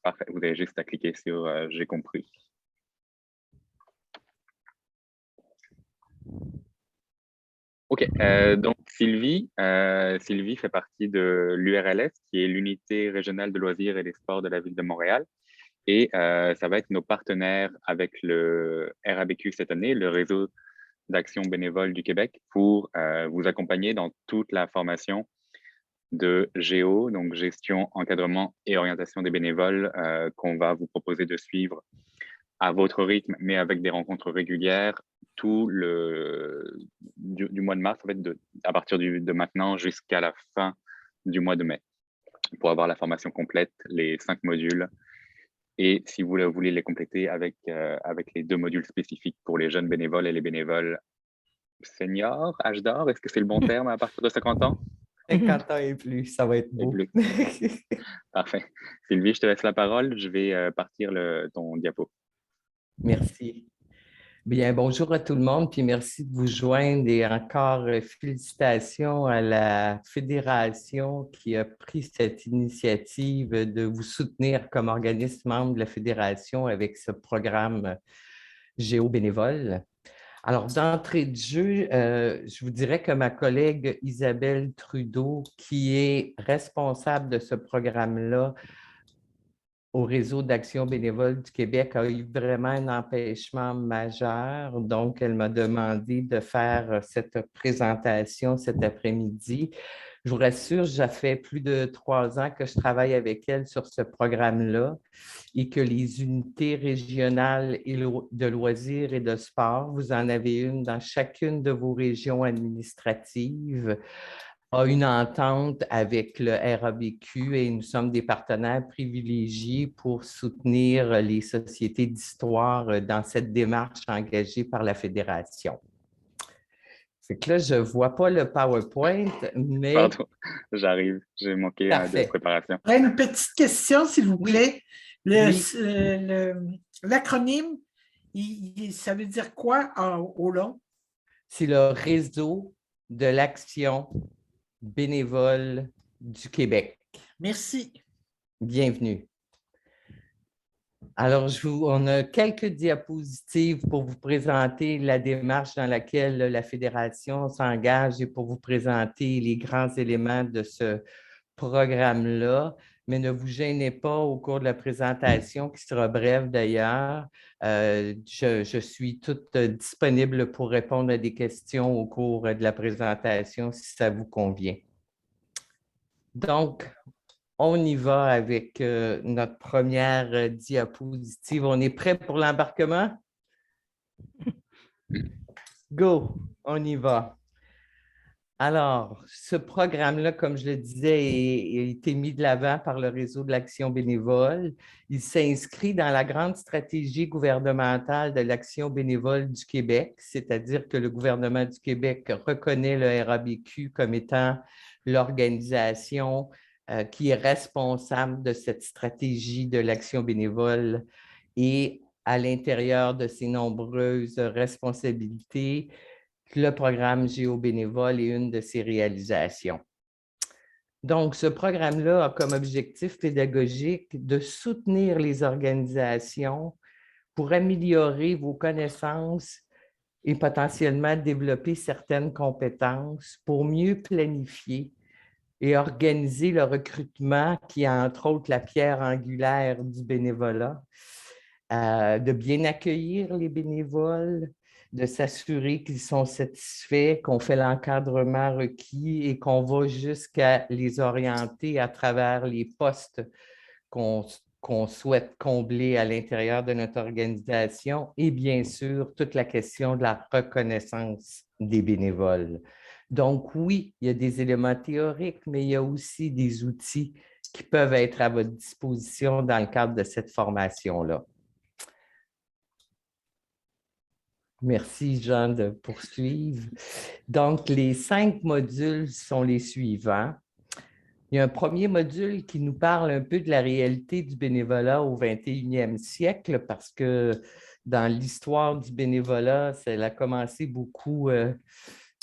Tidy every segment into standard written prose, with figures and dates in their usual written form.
Parfait. Vous avez juste à cliquer sur J'ai compris. OK. Donc, Sylvie fait partie de l'URLS, qui est l'unité régionale de loisirs et des sports de la ville de Montréal. Et ça va être nos partenaires avec le RABQ cette année, le réseau d'action bénévole du Québec, pour vous accompagner dans toute la formation de GEO, donc gestion, encadrement et orientation des bénévoles, qu'on va vous proposer de suivre à votre rythme, mais avec des rencontres régulières tout du mois de mars, en fait, à partir de maintenant jusqu'à la fin du mois de mai, pour avoir la formation complète, les 5 modules. Et si vous voulez les compléter avec les 2 modules spécifiques pour les jeunes bénévoles et les bénévoles seniors, âge d'or, est-ce que c'est le bon terme à partir de 50 ans? 50 ans et plus, ça va être Et beau. plus. Parfait. Sylvie, je te laisse la parole. Je vais partir ton diapo. Merci. Bien, bonjour à tout le monde, puis merci de vous joindre et encore félicitations à la fédération qui a pris cette initiative de vous soutenir comme organisme membre de la fédération avec ce programme Géo bénévole. Alors, d'entrée de jeu, je vous dirais que ma collègue Isabelle Trudeau, qui est responsable de ce programme-là, au réseau d'action bénévole du Québec a eu vraiment un empêchement majeur. Donc, elle m'a demandé de faire cette présentation cet après-midi. Je vous rassure, ça fait plus de 3 ans que je travaille avec elle sur ce programme-là et que les unités régionales de loisirs et de sport, vous en avez une dans chacune de vos régions administratives, a une entente avec le RABQ et nous sommes des partenaires privilégiés pour soutenir les sociétés d'histoire dans cette démarche engagée par la Fédération. C'est que là, je ne vois pas le PowerPoint, mais… Pardon, j'arrive. J'ai manqué de Parfait. préparation. Une petite question, s'il vous plaît. Oui. L'acronyme, ça veut dire quoi au long? C'est le réseau de l'action bénévole du Québec. Merci. Bienvenue. Alors, on a quelques diapositives pour vous présenter la démarche dans laquelle la Fédération s'engage et pour vous présenter les grands éléments de ce programme-là. Mais ne vous gênez pas au cours de la présentation, qui sera brève d'ailleurs. Je suis toute disponible pour répondre à des questions au cours de la présentation si ça vous convient. Donc, on y va avec notre première diapositive. On est prêt pour l'embarquement? Go, on y va. Alors, ce programme-là, comme je le disais, a été mis de l'avant par le réseau de l'action bénévole. Il s'inscrit dans la grande stratégie gouvernementale de l'action bénévole du Québec, c'est-à-dire que le gouvernement du Québec reconnaît le RABQ comme étant l'organisation qui est responsable de cette stratégie de l'action bénévole et à l'intérieur de ses nombreuses responsabilités, le programme Géo bénévole est une de ses réalisations. Donc, ce programme-là a comme objectif pédagogique de soutenir les organisations pour améliorer vos connaissances et potentiellement développer certaines compétences pour mieux planifier et organiser le recrutement qui est entre autres la pierre angulaire du bénévolat, de bien accueillir les bénévoles, de s'assurer qu'ils sont satisfaits, qu'on fait l'encadrement requis et qu'on va jusqu'à les orienter à travers les postes qu'on souhaite combler à l'intérieur de notre organisation et bien sûr, toute la question de la reconnaissance des bénévoles. Donc oui, il y a des éléments théoriques, mais il y a aussi des outils qui peuvent être à votre disposition dans le cadre de cette formation-là. Merci, Jean, de poursuivre. Donc, les 5 modules sont les suivants. Il y a un premier module qui nous parle un peu de la réalité du bénévolat au 21e siècle, parce que dans l'histoire du bénévolat, ça a commencé beaucoup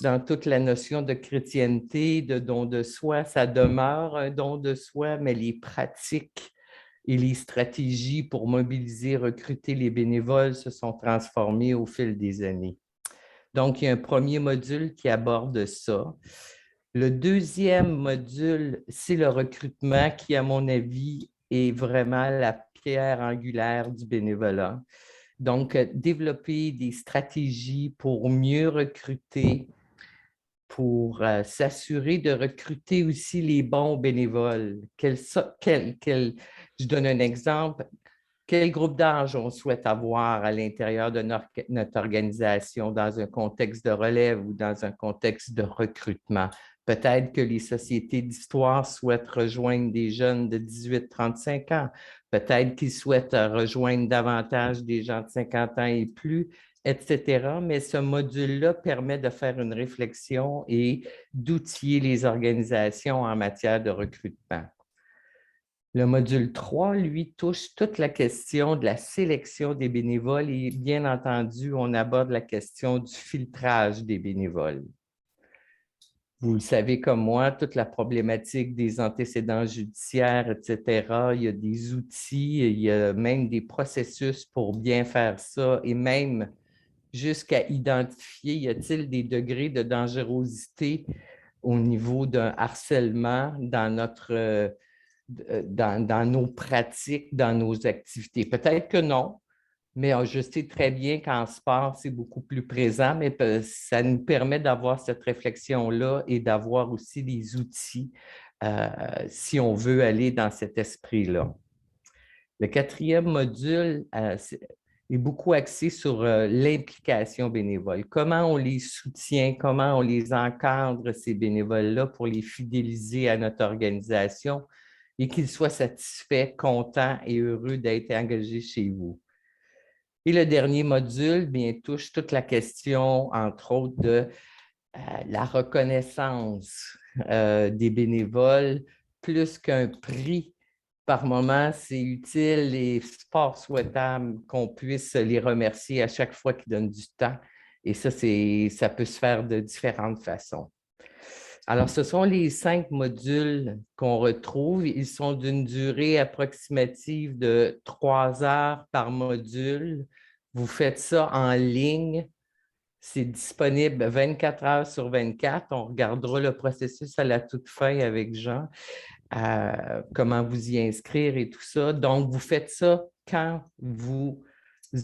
dans toute la notion de chrétienté, de don de soi. Ça demeure un don de soi, mais les pratiques et les stratégies pour mobiliser, recruter les bénévoles se sont transformées au fil des années. Donc, il y a un premier module qui aborde ça. Le deuxième module, c'est le recrutement qui, à mon avis, est vraiment la pierre angulaire du bénévolat. Donc, développer des stratégies pour mieux recruter, pour s'assurer de recruter aussi les bons bénévoles. Je donne un exemple. Quel groupe d'âge on souhaite avoir à l'intérieur de notre organisation dans un contexte de relève ou dans un contexte de recrutement? Peut-être que les sociétés d'histoire souhaitent rejoindre des jeunes de 18-35 ans. Peut-être qu'ils souhaitent rejoindre davantage des gens de 50 ans et plus, etc. Mais ce module-là permet de faire une réflexion et d'outiller les organisations en matière de recrutement. Le module 3, lui, touche toute la question de la sélection des bénévoles et bien entendu, on aborde la question du filtrage des bénévoles. Vous le savez comme moi, toute la problématique des antécédents judiciaires, etc. Il y a des outils, il y a même des processus pour bien faire ça et même jusqu'à identifier, y a-t-il des degrés de dangerosité au niveau d'un harcèlement dans nos pratiques, dans nos activités. Peut-être que non, mais je sais très bien qu'en sport, c'est beaucoup plus présent, mais ça nous permet d'avoir cette réflexion-là et d'avoir aussi des outils si on veut aller dans cet esprit-là. Le quatrième module est beaucoup axé sur l'implication bénévole. Comment on les soutient, comment on les encadre, ces bénévoles-là, pour les fidéliser à notre organisation et qu'ils soient satisfaits, contents et heureux d'être engagés chez vous. Et le dernier module bien, touche toute la question, entre autres, de la reconnaissance des bénévoles, plus qu'un prix. Par moment, c'est utile et fort souhaitable qu'on puisse les remercier à chaque fois qu'ils donnent du temps. Et ça peut se faire de différentes façons. Alors, ce sont les 5 modules qu'on retrouve. Ils sont d'une durée approximative de 3 heures par module. Vous faites ça en ligne. C'est disponible 24 heures sur 24. On regardera le processus à la toute fin avec Jean, comment vous y inscrire et tout ça. Donc, vous faites ça quand vous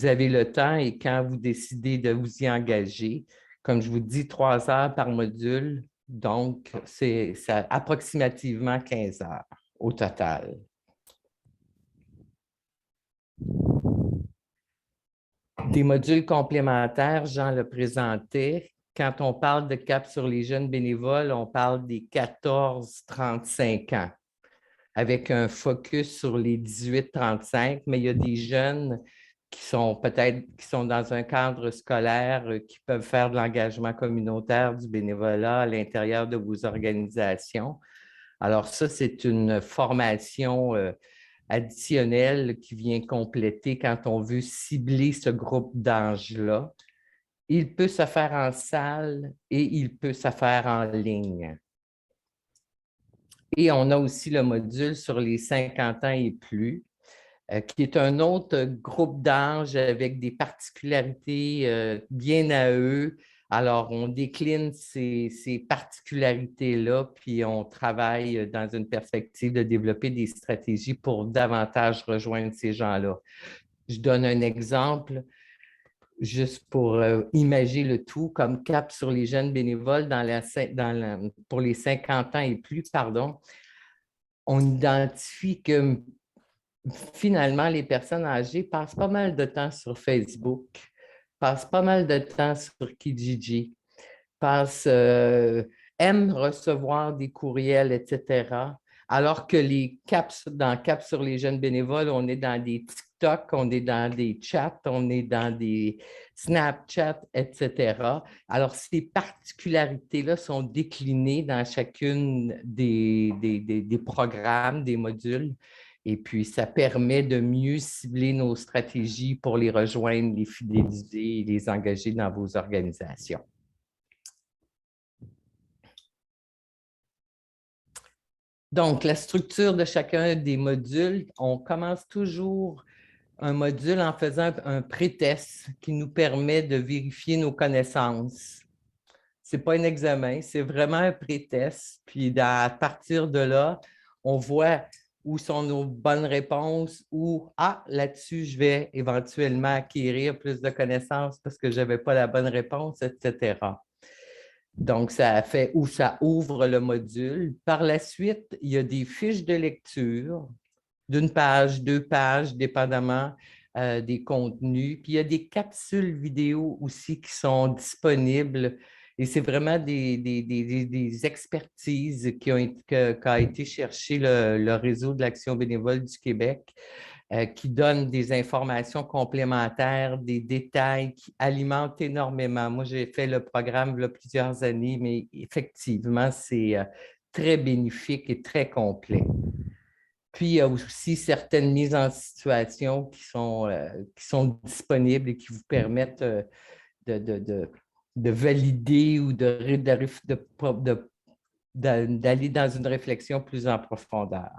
avez le temps et quand vous décidez de vous y engager. Comme je vous dis, 3 heures par module. Donc, c'est approximativement 15 heures au total. Des modules complémentaires, Jean le présentait. Quand on parle de cap sur les jeunes bénévoles, on parle des 14-35 ans, avec un focus sur les 18-35, mais il y a des jeunes qui sont dans un cadre scolaire, qui peuvent faire de l'engagement communautaire, du bénévolat à l'intérieur de vos organisations. Alors ça, c'est une formation additionnelle qui vient compléter quand on veut cibler ce groupe d'âge-là. Il peut se faire en salle et il peut se faire en ligne. Et on a aussi le module sur les 50 ans et plus, qui est un autre groupe d'âge avec des particularités bien à eux. Alors, on décline ces particularités-là, puis on travaille dans une perspective de développer des stratégies pour davantage rejoindre ces gens-là. Je donne un exemple, juste pour imager le tout, comme cap sur les jeunes bénévoles pour les 50 ans et plus, pardon. On identifie que finalement, les personnes âgées passent pas mal de temps sur Facebook, passent pas mal de temps sur Kijiji, aiment recevoir des courriels, etc. Alors que dans Cap sur les jeunes bénévoles, on est dans des TikTok, on est dans des chats, on est dans des Snapchat, etc. Alors, ces particularités-là sont déclinées dans chacune des programmes, des modules. Et puis, ça permet de mieux cibler nos stratégies pour les rejoindre, les fidéliser et les engager dans vos organisations. Donc, la structure de chacun des modules, on commence toujours un module en faisant un pré-test qui nous permet de vérifier nos connaissances. Ce n'est pas un examen, c'est vraiment un pré-test. Puis, à partir de là, on voit où sont nos bonnes réponses, ou là-dessus, je vais éventuellement acquérir plus de connaissances parce que je n'avais pas la bonne réponse, etc. Donc, ça fait où ça ouvre le module. Par la suite, il y a des fiches de lecture d'une page, 2 pages, dépendamment des contenus. Puis il y a des capsules vidéo aussi qui sont disponibles. Et c'est vraiment des expertises qu'a été chercher le réseau de l'Action bénévole du Québec, qui donnent des informations complémentaires, des détails qui alimentent énormément. Moi, j'ai fait le programme il y a plusieurs années, mais effectivement, c'est très bénéfique et très complet. Puis, il y a aussi certaines mises en situation qui sont disponibles et qui vous permettent de valider ou d'aller dans une réflexion plus en profondeur.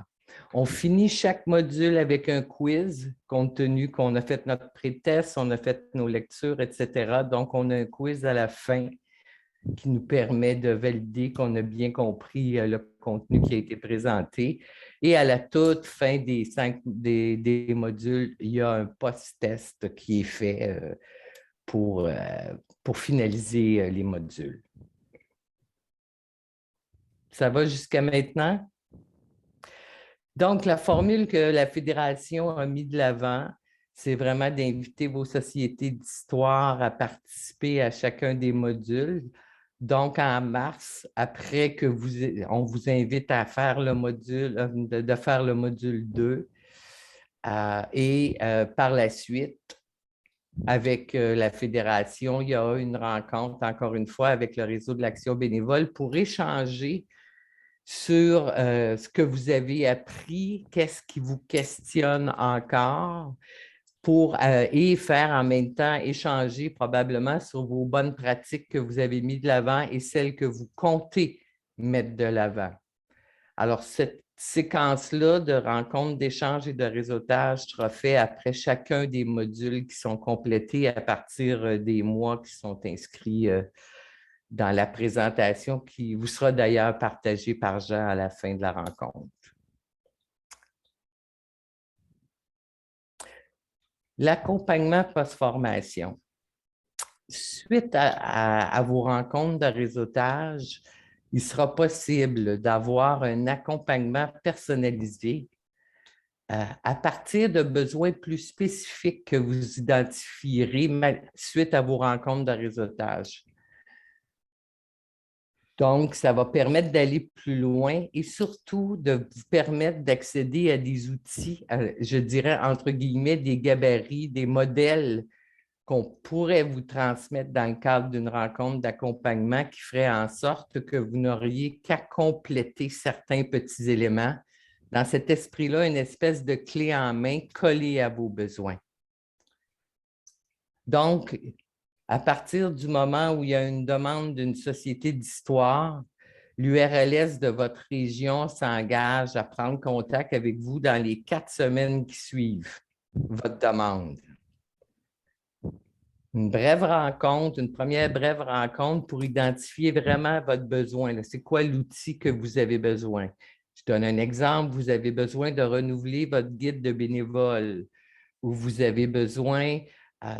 On finit chaque module avec un quiz, compte tenu qu'on a fait notre pré-test, on a fait nos lectures, etc. Donc, on a un quiz à la fin qui nous permet de valider qu'on a bien compris le contenu qui a été présenté. Et à la toute fin des modules, il y a un post-test qui est fait pour finaliser les modules. Ça va jusqu'à maintenant? Donc, la formule que la Fédération a mis de l'avant, c'est vraiment d'inviter vos sociétés d'histoire à participer à chacun des modules. Donc, en mars, après que on vous invite à faire le module, de faire le module 2. Et par la suite, avec la Fédération, il y a une rencontre, encore une fois, avec le réseau de l'Action bénévole pour échanger sur ce que vous avez appris, qu'est-ce qui vous questionne encore, et faire en même temps échanger probablement sur vos bonnes pratiques que vous avez mises de l'avant et celles que vous comptez mettre de l'avant. Alors, cette séquence-là de rencontres, d'échanges et de réseautage sera faite après chacun des modules qui sont complétés à partir des mois qui sont inscrits dans la présentation qui vous sera d'ailleurs partagée par Jean à la fin de la rencontre. L'accompagnement post-formation. Suite à vos rencontres de réseautage, il sera possible d'avoir un accompagnement personnalisé à partir de besoins plus spécifiques que vous identifierez suite à vos rencontres de réseautage. Donc, ça va permettre d'aller plus loin et surtout de vous permettre d'accéder à des outils, je dirais entre guillemets, des gabarits, des modèles qu'on pourrait vous transmettre dans le cadre d'une rencontre d'accompagnement qui ferait en sorte que vous n'auriez qu'à compléter certains petits éléments. Dans cet esprit-là, une espèce de clé en main collée à vos besoins. Donc, à partir du moment où il y a une demande d'une société d'histoire, l'URLS de votre région s'engage à prendre contact avec vous dans les 4 semaines qui suivent votre demande. Une première brève rencontre pour identifier vraiment votre besoin. C'est quoi l'outil que vous avez besoin? Je donne un exemple, vous avez besoin de renouveler votre guide de bénévoles ou vous avez besoin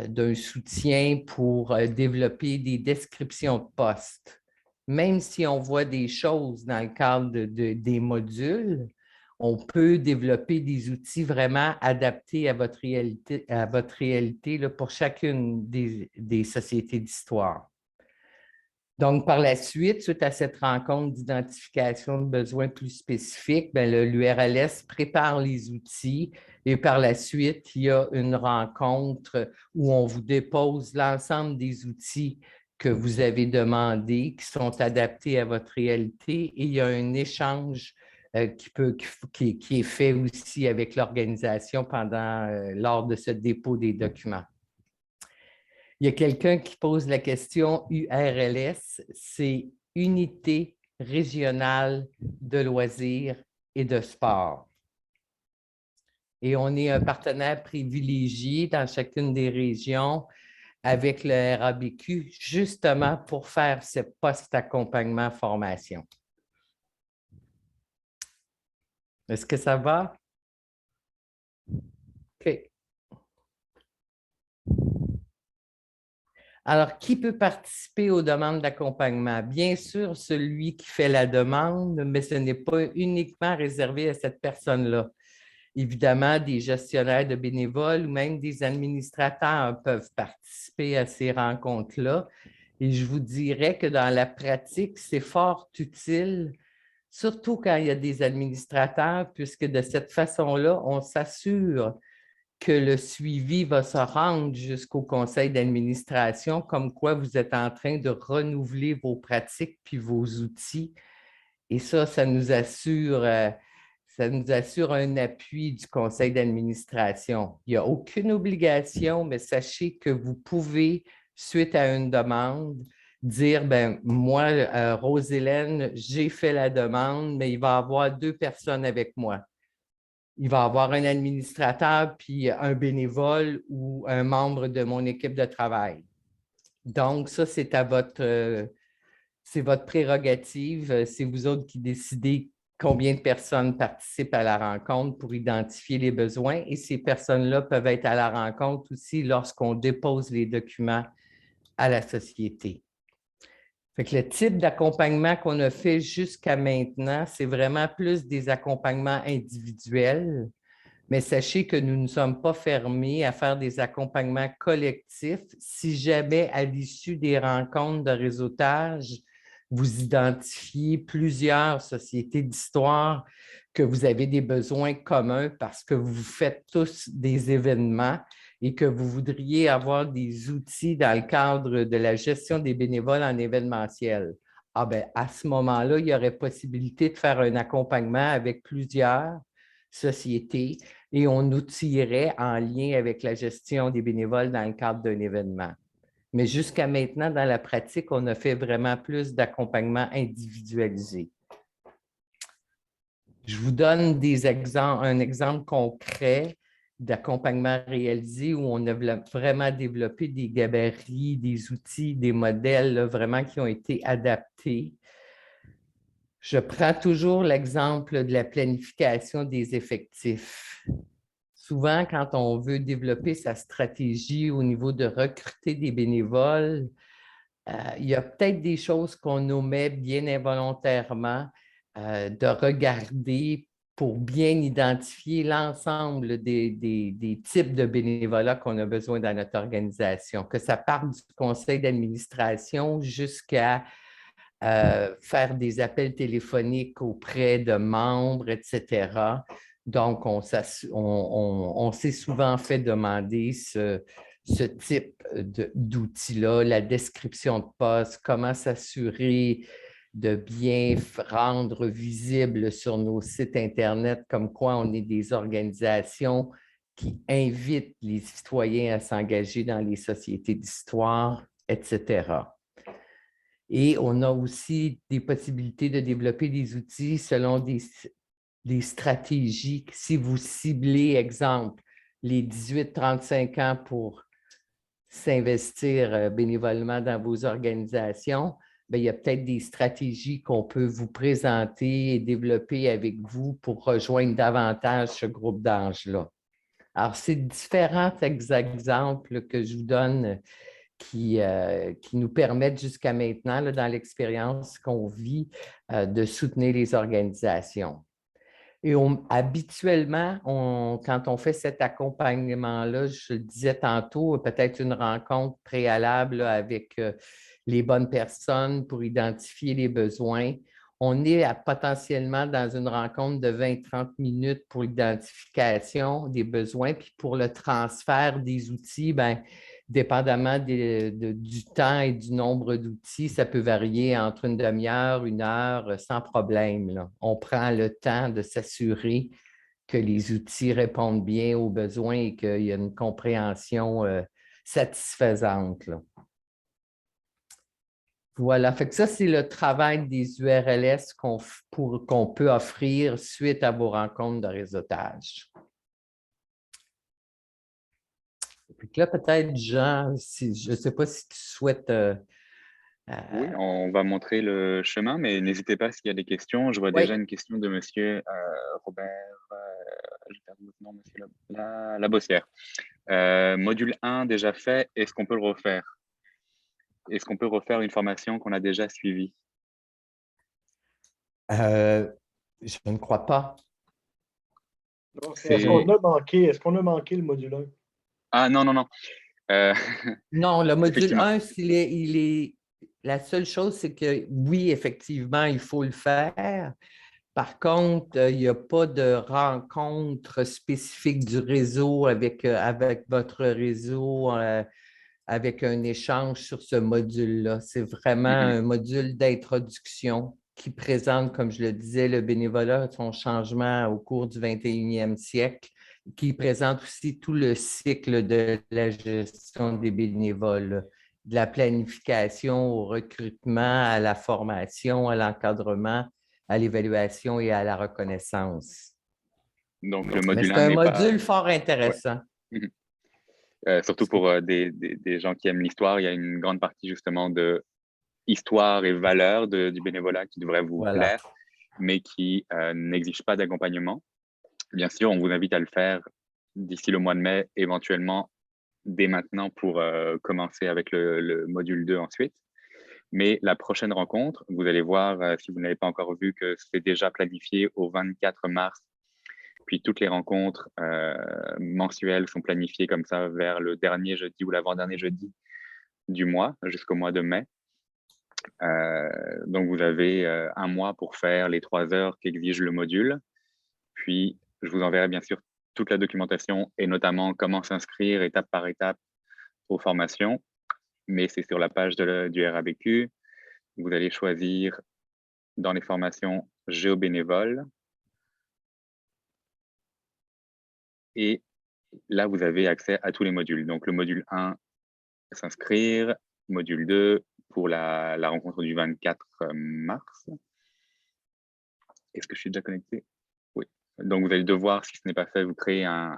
d'un soutien pour développer des descriptions de postes. Même si on voit des choses dans le cadre des modules, on peut développer des outils vraiment adaptés à votre réalité là, pour chacune des sociétés d'histoire. Donc, par la suite, suite à cette rencontre d'identification de besoins plus spécifiques, l'URLS prépare les outils et par la suite, il y a une rencontre où on vous dépose l'ensemble des outils que vous avez demandés, qui sont adaptés à votre réalité et il y a un échange qui est fait aussi avec l'organisation lors de ce dépôt des documents. Il y a quelqu'un qui pose la question URLS, c'est Unité régionale de loisirs et de sport. Et on est un partenaire privilégié dans chacune des régions avec le RABQ, justement pour faire ce post-accompagnement formation. Est-ce que ça va? OK. Alors, qui peut participer aux demandes d'accompagnement? Bien sûr, celui qui fait la demande, mais ce n'est pas uniquement réservé à cette personne-là. Évidemment, des gestionnaires de bénévoles ou même des administrateurs peuvent participer à ces rencontres-là. Et je vous dirais que dans la pratique, c'est fort utile, surtout quand il y a des administrateurs, puisque de cette façon-là, on s'assure que le suivi va se rendre jusqu'au conseil d'administration, comme quoi vous êtes en train de renouveler vos pratiques puis vos outils. Et ça nous assure un appui du conseil d'administration. Il n'y a aucune obligation, mais sachez que vous pouvez, suite à une demande, dire, ben moi, Rose-Hélène, j'ai fait la demande, mais il va y avoir 2 personnes avec moi. Il va y avoir un administrateur puis un bénévole ou un membre de mon équipe de travail. Donc, ça, c'est votre prérogative. C'est vous autres qui décidez combien de personnes participent à la rencontre pour identifier les besoins. Et ces personnes-là peuvent être à la rencontre aussi lorsqu'on dépose les documents à la société. Fait que le type d'accompagnement qu'on a fait jusqu'à maintenant, c'est vraiment plus des accompagnements individuels, mais sachez que nous ne sommes pas fermés à faire des accompagnements collectifs si jamais, à l'issue des rencontres de réseautage, vous identifiez plusieurs sociétés d'histoire, que vous avez des besoins communs parce que vous faites tous des événements et que vous voudriez avoir des outils dans le cadre de la gestion des bénévoles en événementiel. Ah bien, à ce moment-là, il y aurait possibilité de faire un accompagnement avec plusieurs sociétés et on outillerait en lien avec la gestion des bénévoles dans le cadre d'un événement. Mais jusqu'à maintenant, dans la pratique, on a fait vraiment plus d'accompagnement individualisé. Je vous donne un exemple concret d'accompagnement réalisé où on a vraiment développé des gabarits, des outils, des modèles là, vraiment qui ont été adaptés. Je prends toujours l'exemple de la planification des effectifs. Souvent, quand on veut développer sa stratégie au niveau de recruter des bénévoles, il y a peut-être des choses qu'on omet bien involontairement de regarder pour bien identifier l'ensemble des types de bénévolat qu'on a besoin dans notre organisation, que ça parte du conseil d'administration jusqu'à faire des appels téléphoniques auprès de membres, etc. Donc, on s'est souvent fait demander ce type d'outils-là, la description de poste, comment s'assurer de bien rendre visible sur nos sites Internet comme quoi on est des organisations qui invitent les citoyens à s'engager dans les sociétés d'histoire, etc. Et on a aussi des possibilités de développer des outils selon des stratégies. Si vous ciblez, exemple, les 18-35 ans pour s'investir bénévolement dans vos organisations, bien, il y a peut-être des stratégies qu'on peut vous présenter et développer avec vous pour rejoindre davantage ce groupe d'âge-là. Alors, c'est différents exemples que je vous donne qui nous permettent jusqu'à maintenant, là, dans l'expérience qu'on vit, de soutenir les organisations. Et habituellement, quand on fait cet accompagnement-là, je le disais tantôt, peut-être une rencontre préalable là, avec les bonnes personnes pour identifier les besoins. On est potentiellement dans une rencontre de 20-30 minutes pour l'identification des besoins, puis pour le transfert des outils, bien, dépendamment du temps et du nombre d'outils, ça peut varier entre une demi-heure, 1 heure, sans problème, là. On prend le temps de s'assurer que les outils répondent bien aux besoins et qu'il y a une compréhension satisfaisante, là. Voilà, fait que ça, c'est le travail des URLS qu'on peut offrir suite à vos rencontres de réseautage. Puis là, peut-être, Jean, je ne sais pas si tu souhaites… Oui, on va montrer le chemin, mais n'hésitez pas s'il y a des questions. Je vois Oui. déjà une question de monsieur Robert, j'ai perdu votre nom, monsieur Labossière. Module 1 déjà fait, est-ce qu'on peut le refaire? Est-ce qu'on peut refaire une formation qu'on a déjà suivie? Je ne crois pas. Donc, est-ce qu'on a manqué le module 1? Ah non, non, non. Non, le module Effectivement. 1, la seule chose, c'est que oui, effectivement, il faut le faire. Par contre, il n'y a pas de rencontre spécifique du réseau avec votre réseau, avec un échange sur ce module-là. C'est vraiment un module d'introduction qui présente, comme je le disais, le bénévolat, son changement au cours du 21e siècle, qui présente aussi tout le cycle de la gestion des bénévoles, de la planification au recrutement, à la formation, à l'encadrement, à l'évaluation et à la reconnaissance. Donc, le Mais module c'est 1 un n'est pas… module fort intéressant. Ouais. Surtout pour des gens qui aiment l'histoire, il y a une grande partie justement de histoire et valeurs du bénévolat qui devrait vous Voilà. plaire, mais qui n'exige pas d'accompagnement. Bien sûr, on vous invite à le faire d'ici le mois de mai, éventuellement dès maintenant pour commencer avec le module 2 ensuite. Mais la prochaine rencontre, vous allez voir, si vous n'avez pas encore vu, que c'est déjà planifié au 24 mars. Puis toutes les rencontres mensuelles sont planifiées comme ça vers le dernier jeudi ou l'avant-dernier jeudi du mois jusqu'au mois de mai. Donc, vous avez un mois pour faire les 3 heures qu'exige le module. Puis, je vous enverrai bien sûr toute la documentation et notamment comment s'inscrire étape par étape aux formations. Mais c'est sur la page du RABQ. Vous allez choisir dans les formations géobénévoles. Et là, vous avez accès à tous les modules. Donc, le module 1, s'inscrire. Module 2, pour la rencontre du 24 mars. Est-ce que je suis déjà connecté? Oui. Donc, vous allez devoir, si ce n'est pas fait, vous créer un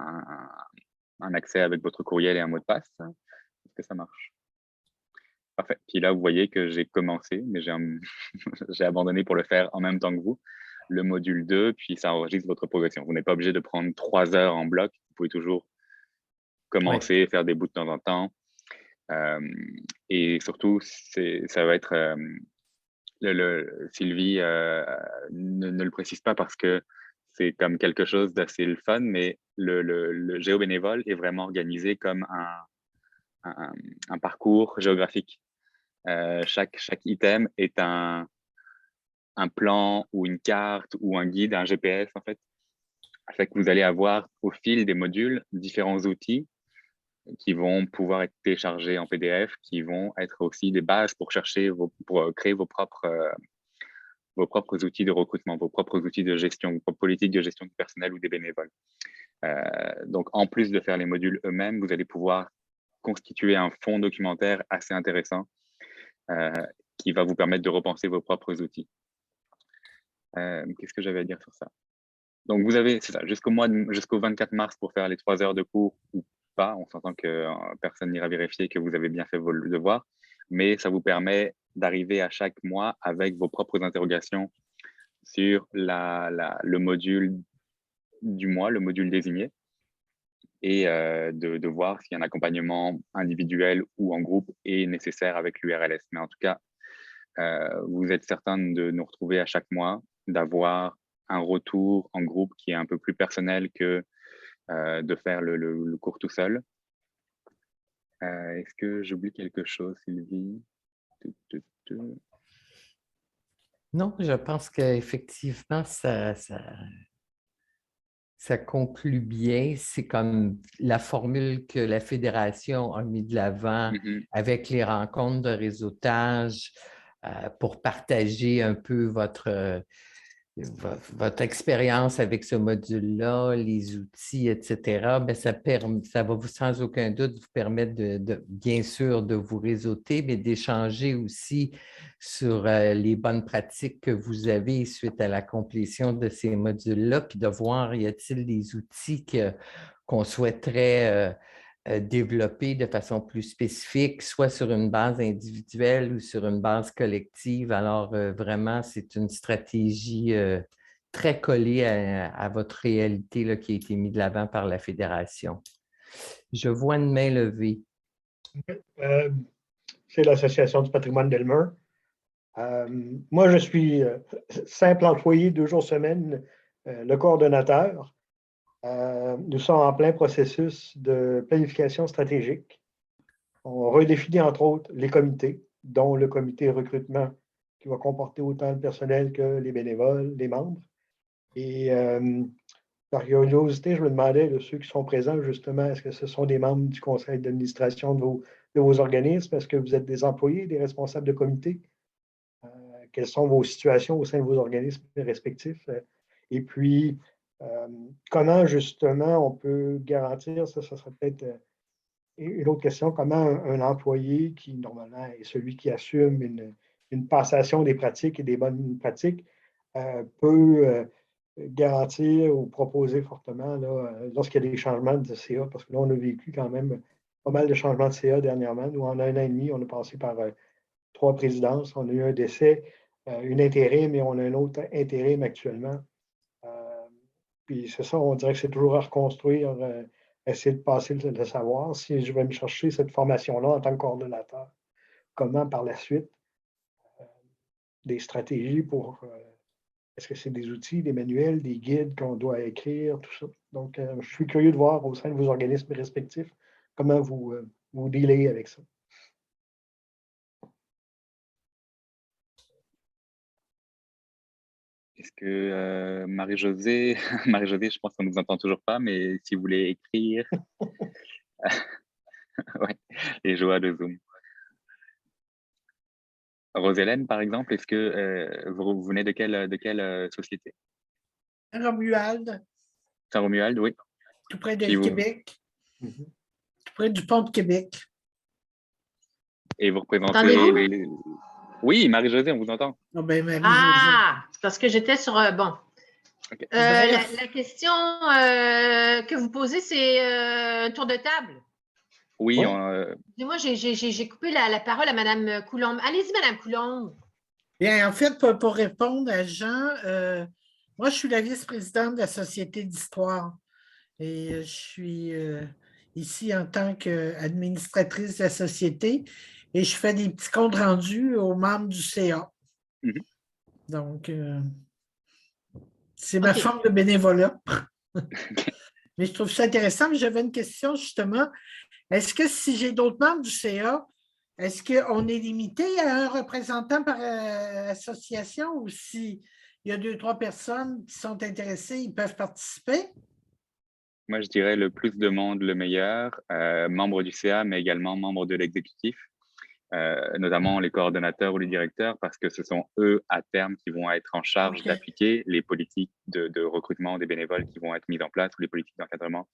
accès avec votre courriel et un mot de passe. Est-ce que ça marche? Parfait. Puis là, vous voyez que j'ai commencé, mais j'ai abandonné pour le faire en même temps que vous. Le module 2, puis ça enregistre votre progression. Vous n'êtes pas obligé de prendre 3 heures en bloc. Vous pouvez toujours commencer, faire des bouts de temps en temps. Et surtout, ça va être… Sylvie ne le précise pas parce que c'est comme quelque chose d'assez le fun, mais le géobénévole est vraiment organisé comme un parcours géographique. Chaque item est un plan ou une carte ou un guide, un GPS en fait. Fait que vous allez avoir au fil des modules différents outils qui vont pouvoir être téléchargés en PDF, qui vont être aussi des bases pour pour créer vos propres outils de recrutement, vos propres outils de gestion, vos propres politiques de gestion du personnel ou des bénévoles. Donc, en plus de faire les modules eux-mêmes, vous allez pouvoir constituer un fonds documentaire assez intéressant qui va vous permettre de repenser vos propres outils. Qu'est-ce que j'avais à dire sur ça? Donc, vous avez, c'est ça, jusqu'au 24 mars pour faire les 3 heures de cours ou pas. On s'entend que personne n'ira vérifier que vous avez bien fait vos devoirs, mais ça vous permet d'arriver à chaque mois avec vos propres interrogations sur le module du mois, le module désigné, et de voir si un accompagnement individuel ou en groupe est nécessaire avec l'URLS. Mais en tout cas, vous êtes certain de nous retrouver à chaque mois, d'avoir un retour en groupe qui est un peu plus personnel que de faire le cours tout seul. Est-ce que j'oublie quelque chose, Sylvie? Non, je pense qu'effectivement, ça conclut bien. C'est comme la formule que la Fédération a mis de l'avant avec les rencontres de réseautage pour partager un peu votre expérience avec ce module-là, les outils, etc., bien, ça va sans aucun doute vous permettre bien sûr de vous réseauter, mais d'échanger aussi sur les bonnes pratiques que vous avez suite à la complétion de ces modules-là, puis de voir, y a-t-il des outils qu'on souhaiterait développer de façon plus spécifique, soit sur une base individuelle ou sur une base collective. Alors, vraiment, c'est une stratégie très collée à votre réalité là, qui a été mise de l'avant par la Fédération. Je vois une main levée. C'est l'Association du patrimoine d'Elmer. Moi, je suis simple employé 2 jours semaine, le coordonnateur. Nous sommes en plein processus de planification stratégique. On redéfinit entre autres les comités, dont le comité recrutement qui va comporter autant le personnel que les bénévoles, les membres. Et par curiosité, je me demandais de ceux qui sont présents, justement, est-ce que ce sont des membres du conseil d'administration de vos organismes? Est-ce que vous êtes des employés, des responsables de comité? Quelles sont vos situations au sein de vos organismes respectifs? Et puis, comment, justement, on peut garantir, ça serait peut-être une autre question, comment un employé qui, normalement, est celui qui assume une passation des pratiques et des bonnes pratiques, peut garantir ou proposer fortement lorsqu'il y a des changements de CA, parce que là, on a vécu quand même pas mal de changements de CA dernièrement. Nous, en 1 an et demi, on a passé par 3 présidences. On a eu un décès, une intérim, et on a un autre intérim actuellement. Puis c'est ça, on dirait que c'est toujours à reconstruire, essayer de passer le savoir. Si je vais me chercher cette formation-là en tant que coordonnateur, comment par la suite, des stratégies pour... est-ce que c'est des outils, des manuels, des guides qu'on doit écrire, tout ça? Donc, je suis curieux de voir au sein de vos organismes respectifs comment vous dealez avec ça. Est-ce que Marie-Josée, Marie-Josée, je pense qu'on ne nous entend toujours pas, mais si vous voulez écrire, ouais, les joies de Zoom. Rosélène, par exemple, est-ce que vous venez de quelle société? Romuald, Saint-Romuald, oui. tout près de Puis Québec, tout près du pont de Québec. Et vous représentez Entendez-vous? Oui, Marie-Josée, on vous entend. Oh, ben, C'est parce que j'étais sur... bon. Ok. La question que vous posez, c'est un tour de table. Oui, Dis-moi, j'ai coupé la parole à Mme Coulombe. Allez-y, Mme Coulombe. Bien, en fait, pour répondre à Jean, moi, je suis la vice-présidente de la Société d'histoire et je suis ici en tant qu'administratrice de la société et je fais des petits comptes rendus aux membres du CA. Mhm. Donc, c'est ma forme de bénévolat. Mais je trouve ça intéressant. Mais j'avais une question justement. Est-ce que si j'ai d'autres membres du CA, est-ce qu'on est limité à un représentant par association ou s'il y a 2-3 personnes qui sont intéressées, ils peuvent participer? Moi, je dirais le plus de monde, le meilleur. Membre du CA, mais également membre de l'exécutif, notamment les coordonnateurs ou les directeurs, parce que ce sont eux, à terme, qui vont être en charge d'appliquer les politiques de recrutement des bénévoles qui vont être mises en place ou les politiques d'encadrement.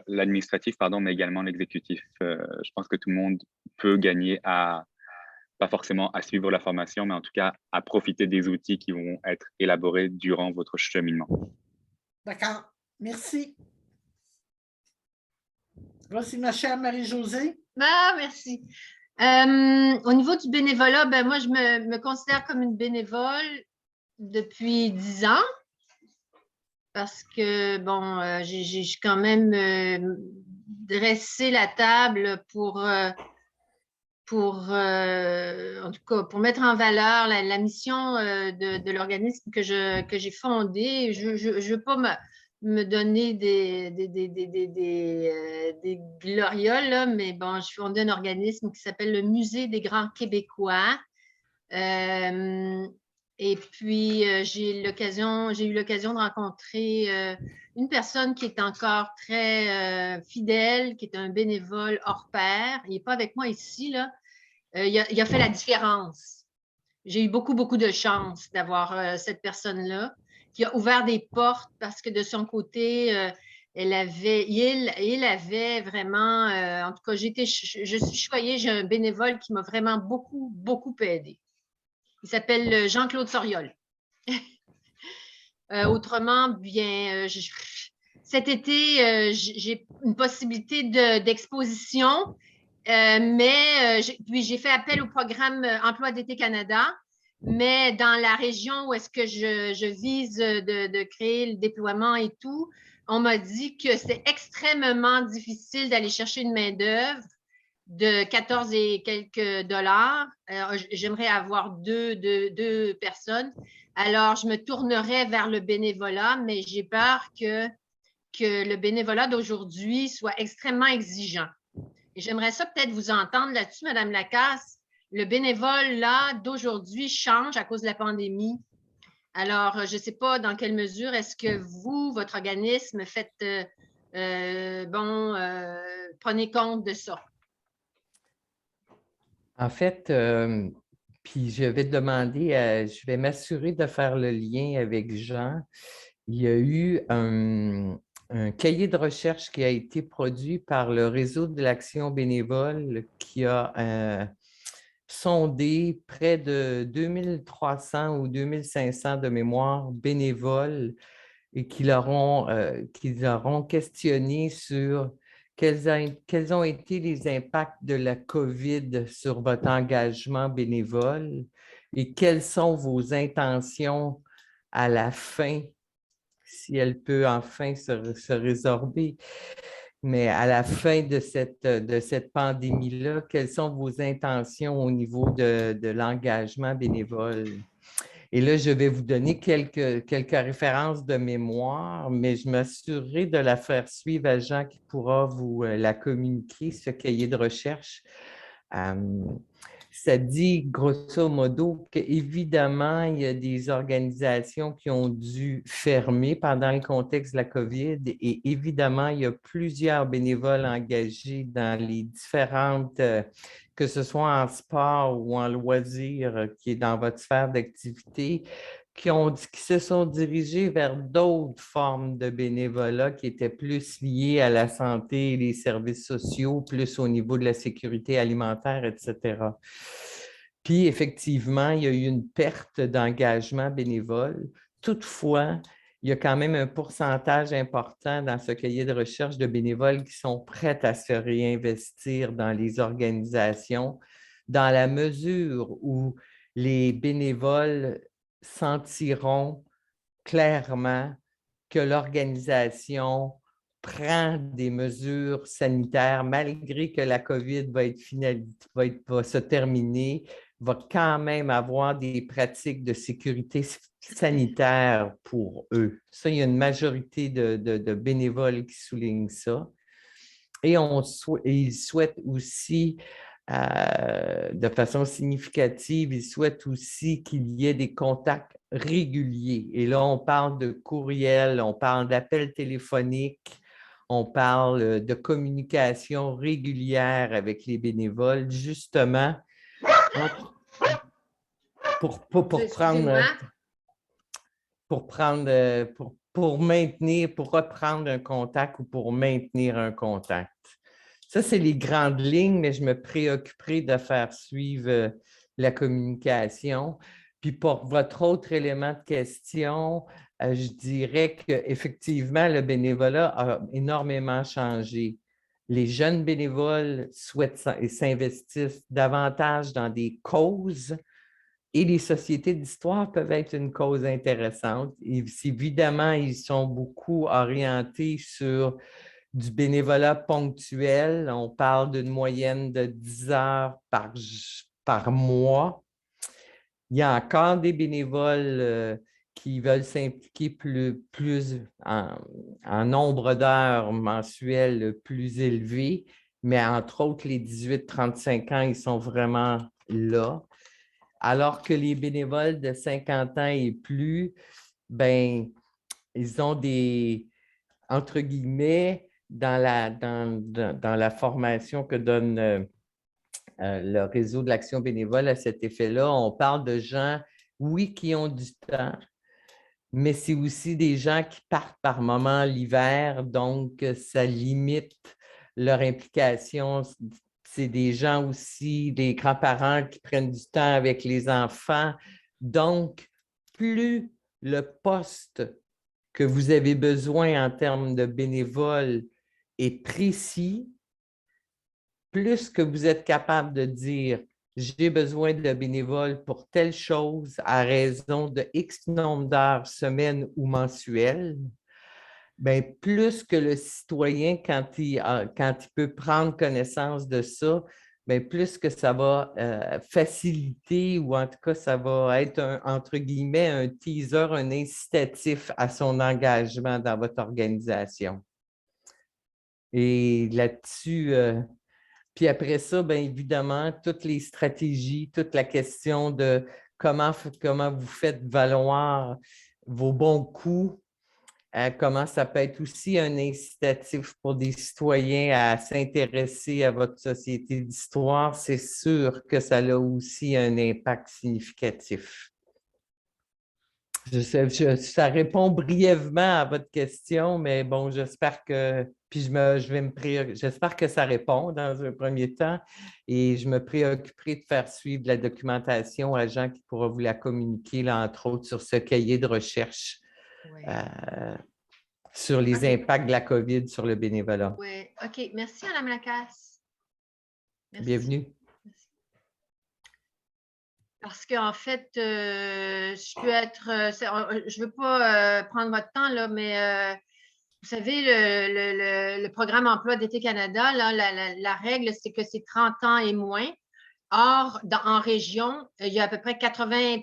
L'administratif, mais également l'exécutif. Je pense que tout le monde peut gagner pas forcément à suivre la formation, mais en tout cas à profiter des outils qui vont être élaborés durant votre cheminement. D'accord. Merci. Voici ma chère Marie-Josée. Ah, merci. Au niveau du bénévolat, ben moi, je me considère comme une bénévole depuis 10 ans. Parce que, bon, j'ai quand même dressé la table pour en tout cas, pour mettre en valeur la mission de l'organisme que j'ai fondé. Je ne veux pas me donner des glorioles, là, mais bon, j'ai fondé un organisme qui s'appelle le Musée des Grands Québécois. Et puis, j'ai eu l'occasion de rencontrer une personne qui est encore très fidèle, qui est un bénévole hors pair. Il n'est pas avec moi ici, là. Il a fait la différence. j'ai eu beaucoup, beaucoup de chance d'avoir cette personne-là qui a ouvert des portes parce que de son côté, il avait vraiment, en tout cas, je suis choyée, j'ai un bénévole qui m'a vraiment beaucoup, beaucoup aidé. Il s'appelle Jean-Claude Soriol. Autrement, bien, cet été, j'ai une possibilité d'exposition, mais puis j'ai fait appel au programme Emploi d'été Canada, mais dans la région où est-ce que je vise de créer le déploiement et tout, on m'a dit que c'est extrêmement difficile d'aller chercher une main-d'œuvre de 14 et quelques dollars. J'aimerais avoir deux personnes. Alors, je me tournerais vers le bénévolat, mais j'ai peur que le bénévolat d'aujourd'hui soit extrêmement exigeant. Et j'aimerais ça peut-être vous entendre là-dessus, Madame Lacasse. Le bénévolat d'aujourd'hui change à cause de la pandémie. Alors, je ne sais pas dans quelle mesure est-ce que vous, votre organisme, prenez compte de ça. En fait, puis je vais demander, je vais m'assurer de faire le lien avec Jean. Il y a eu un cahier de recherche qui a été produit par le réseau de l'action bénévole qui a sondé près de 2300 ou 2500 de mémoire bénévoles et qui leur ont questionné sur quels ont été les impacts de la COVID sur votre engagement bénévole et quelles sont vos intentions à la fin, si elle peut enfin se résorber. Mais à la fin de cette pandémie-là, quelles sont vos intentions au niveau de l'engagement bénévole? Et là, je vais vous donner quelques références de mémoire, mais je m'assurerai de la faire suivre à Jean qui pourra vous la communiquer, ce cahier de recherche. Ça dit grosso modo qu'évidemment, il y a des organisations qui ont dû fermer pendant le contexte de la COVID et évidemment, il y a plusieurs bénévoles engagés dans les différentes, que ce soit en sport ou en loisir, qui est dans votre sphère d'activité, qui se sont dirigés vers d'autres formes de bénévolat qui étaient plus liées à la santé et les services sociaux, plus au niveau de la sécurité alimentaire, etc. Puis, effectivement, il y a eu une perte d'engagement bénévole. Toutefois, il y a quand même un pourcentage important dans ce cahier de recherche de bénévoles qui sont prêts à se réinvestir dans les organisations dans la mesure où les bénévoles sentiront clairement que l'organisation prend des mesures sanitaires, malgré que la COVID va se terminer, va quand même avoir des pratiques de sécurité sanitaire pour eux. Ça, il y a une majorité de bénévoles qui soulignent ça. Et ils souhaitent aussi de façon significative, ils souhaitent aussi qu'il y ait des contacts réguliers. Et là, on parle de courriel, on parle d'appels téléphoniques, on parle de communication régulière avec les bénévoles, justement, pour reprendre un contact ou pour maintenir un contact. Ça, c'est les grandes lignes, mais je me préoccuperai de faire suivre la communication. Puis pour votre autre élément de question, je dirais qu'effectivement, le bénévolat a énormément changé. Les jeunes bénévoles souhaitent et s'investissent davantage dans des causes et les sociétés d'histoire peuvent être une cause intéressante. Et évidemment, ils sont beaucoup orientés sur du bénévolat ponctuel. On parle d'une moyenne de 10 heures par mois. Il y a encore des bénévoles qui veulent s'impliquer plus en nombre d'heures mensuelles plus élevé, mais entre autres, les 18-35 ans, ils sont vraiment là. Alors que les bénévoles de 50 ans et plus, ben, ils ont des, entre guillemets, dans la formation que donne le réseau de l'action bénévole à cet effet-là. On parle de gens, oui, qui ont du temps, mais c'est aussi des gens qui partent par moment l'hiver, donc ça limite leur implication. C'est des gens aussi, des grands-parents qui prennent du temps avec les enfants. Donc, plus le poste que vous avez besoin en termes de bénévoles est précis, plus que vous êtes capable de dire j'ai besoin de bénévoles pour telle chose à raison de X nombre d'heures semaine ou mensuelles, bien, plus que le citoyen, quand il peut prendre connaissance de ça, bien, plus que ça va faciliter ou en tout cas, ça va être, entre guillemets, un teaser, un incitatif à son engagement dans votre organisation. Et là-dessus, puis après ça, bien évidemment, toutes les stratégies, toute la question de comment vous faites valoir vos bons coups, comment ça peut être aussi un incitatif pour des citoyens à s'intéresser à votre société d'histoire, c'est sûr que ça a aussi un impact significatif. Ça répond brièvement à votre question, mais bon, j'espère que, puis j'espère que ça répond dans un premier temps et je me préoccuperai de faire suivre la documentation à Jean qui pourra vous la communiquer, là, entre autres, sur ce cahier de recherche sur les impacts de la COVID sur le bénévolat. Oui, OK. Merci, Mme Lacasse. Merci. Bienvenue. Parce qu'en fait, je peux être, je ne veux pas prendre votre temps, là, mais vous savez, le programme Emploi d'été Canada, là, la règle, c'est que c'est 30 ans et moins. Or, en région, il y a à peu près 80